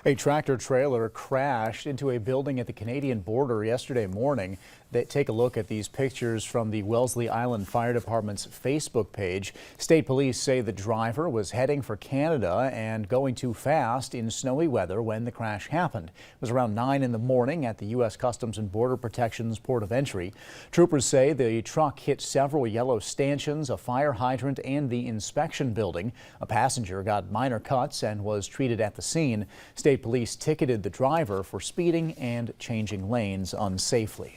A tractor trailer crashed into a building at the Canadian border yesterday morning. Take a look at these pictures from the Wellesley Island Fire Department's Facebook page. State police say the driver was heading for Canada and going too fast in snowy weather when the crash happened. It was around 9 in the morning at the U.S. Customs and Border Protection's port of entry. Troopers say the truck hit several yellow stanchions, a fire hydrant, and the inspection building. A passenger got minor cuts and was treated at the scene. State police ticketed the driver for speeding and changing lanes unsafely.